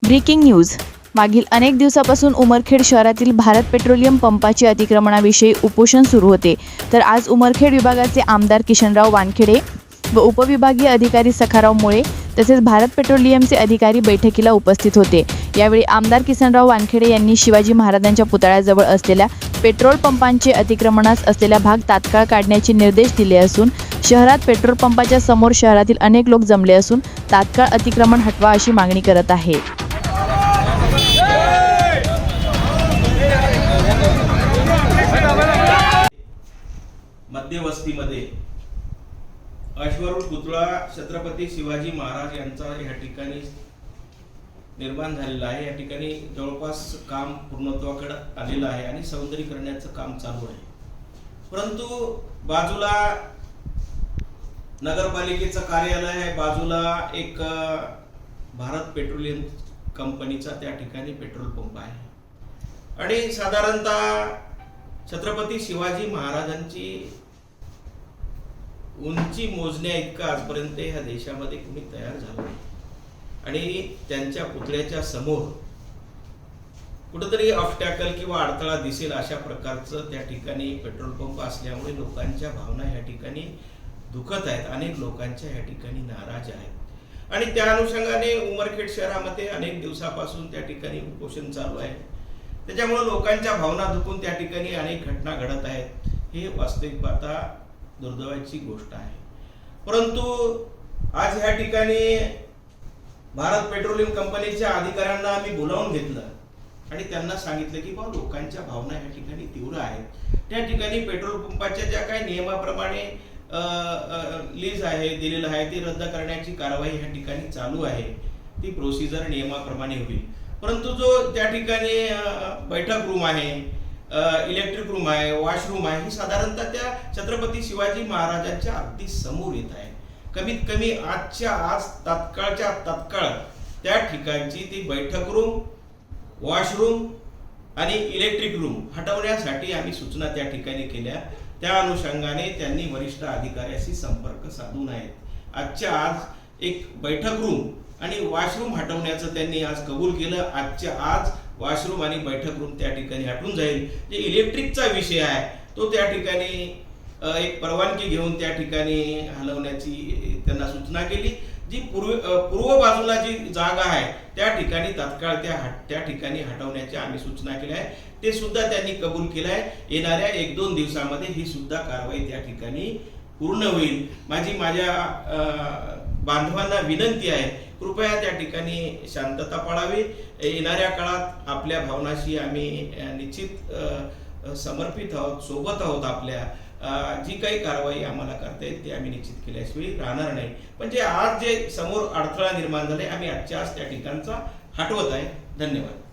Breaking news. मागील अनेक दिवसापासून उमरखेड शहरातील भारत पेट्रोलियम पंपाची अतिक्रमणाविषयी उपोषण सुरू होते. तर आज उमरखेड विभागाचे आमदार किशनराव वानखेडे व उपविभागीय अधिकारी सखाराव मुळे तसेच भारत पेट्रोलियमचे अधिकारी बैठकीला उपस्थित होते. यावेळी आमदार किशनराव वानखेडे यांनी शिवाजी महाराजांच्या पुतळ्याजवळ असलेल्या पेट्रोल पंपांचे अतिक्रमणास असलेला भाग तात्काळ काढण्याचे निर्देश दिले असून शहरात पेट्रोल पंपाच्या समोर शहरातील अनेक लोक जमले असून तात्काळ अतिक्रमण हटवा अशी मागणी करत आहे. मध्यवस्तीमध्ये अश्वारूढ पुतळा छत्रपती शिवाजी महाराज यांचा या ठिकाणी निर्माण झालेला आहे. या ठिकाणी जवळपास काम पूर्णत्वाकडे आलेलं आहे आणि सौंदर्यीकरणाचं काम चालू आहे. परंतु बाजूला नगरपालिकेचं कार्यालय आहे, बाजूला एक भारत पेट्रोलियम कंपनीचा त्या ठिकाणी पेट्रोल पंप आहे आणि साधारणतः छत्रपती शिवाजी महाराजांची उंची मोजण्या इतका आजपर्यंत ह्या देशामध्ये कोणी तयार झालं नाही आणि त्यांच्या पुतळ्याच्या समोर कुठेतरी ऑब्स्टॅकल किंवा अडथळा दिसेल अशा प्रकारचं त्या ठिकाणी पेट्रोल पंप असल्यामुळे लोकांच्या भावना या ठिकाणी दुखत आहेत. अनेक लोकांच्या या ठिकाणी नाराज आहेत आणि त्या अनुषंगाने उमरखेड शहरामध्ये अनेक दिवसापासून त्या ठिकाणी उपोषण चालू आहे. त्याच्यामुळे लोकांच्या भावना दुखून त्या ठिकाणी अनेक घटना घडत आहेत. हे वास्तविक पाहता दुर्दैवाची गोष्ट आहे. परंतु आज ह्या ठिकाणी भारत पेट्रोलियम कंपनीच्या अधिकाऱ्यांना आम्ही बोलावून घेतलं आणि त्यांना सांगितलं की बाबा लोकांच्या भावना या ठिकाणी तीव्र आहेत. त्या ठिकाणी पेट्रोल पंपाच्या ज्या काही नियमाप्रमाणे लीज आहे दिलेलं आहे ती रद्द करण्याची कारवाई ह्या ठिकाणी चालू आहे. ती प्रोसिजर नियमाप्रमाणे होईल. परंतु जो त्या ठिकाणी बैठक रूम आहे, इलेक्ट्रिक रूम आहे, वॉशरूम आहे, ही साधारणतः त्या छत्रपती शिवाजी महाराजांच्या अगदी समोर येत आहे. कमीत कमी आजच्या आज तात्काळच्या तात्काळ त्या ठिकाणची ती बैठक रूम, वॉशरूम आणि इलेक्ट्रिक रूम हटवण्यासाठी आम्ही सूचना त्या ठिकाणी केल्या. त्या अनुषंगाने त्यांनी वरिष्ठ अधिकाऱ्याशी संपर्क साधून आहेत. आजच्या आज एक बैठक रूम आणि वॉशरूम हटवण्याचं त्यांनी आज कबूल केलं. आजच्या आज वॉशरूम आणि बैठक रूम त्या ठिकाणी हटून जाईल. जे इलेक्ट्रिकचा विषय आहे तो त्या ठिकाणी एक परवानगी घेऊन त्या ठिकाणी हलवण्याची त्यांना सूचना केली. जी पूर्व बाजूला जी जागा आहे त्या ठिकाणी तात्काळ त्या ठिकाणी हटवण्याची आम्ही सूचना केल्या आहे. ते सुद्धा त्यांनी कबूल केलं आहे. येणाऱ्या 1-2 दिवसामध्ये ही सुद्धा कारवाई त्या ठिकाणी पूर्ण होईल. माझ्या बांधवांना विनंती आहे, कृपया त्या ठिकाणी शांतता पाळावी. येणाऱ्या काळात आपल्या भावनाशी आम्ही निश्चित समर्पित आहोत, सोबत आहोत. आपल्या जी काही कारवाई आम्हाला करता येईल ती आम्ही निश्चित केल्याशिवाय राहणार नाही. पण जे आज जे समोर अडथळा निर्माण झाले आम्ही आजच्या आज त्या ठिकाणचा हटवत आहे. धन्यवाद.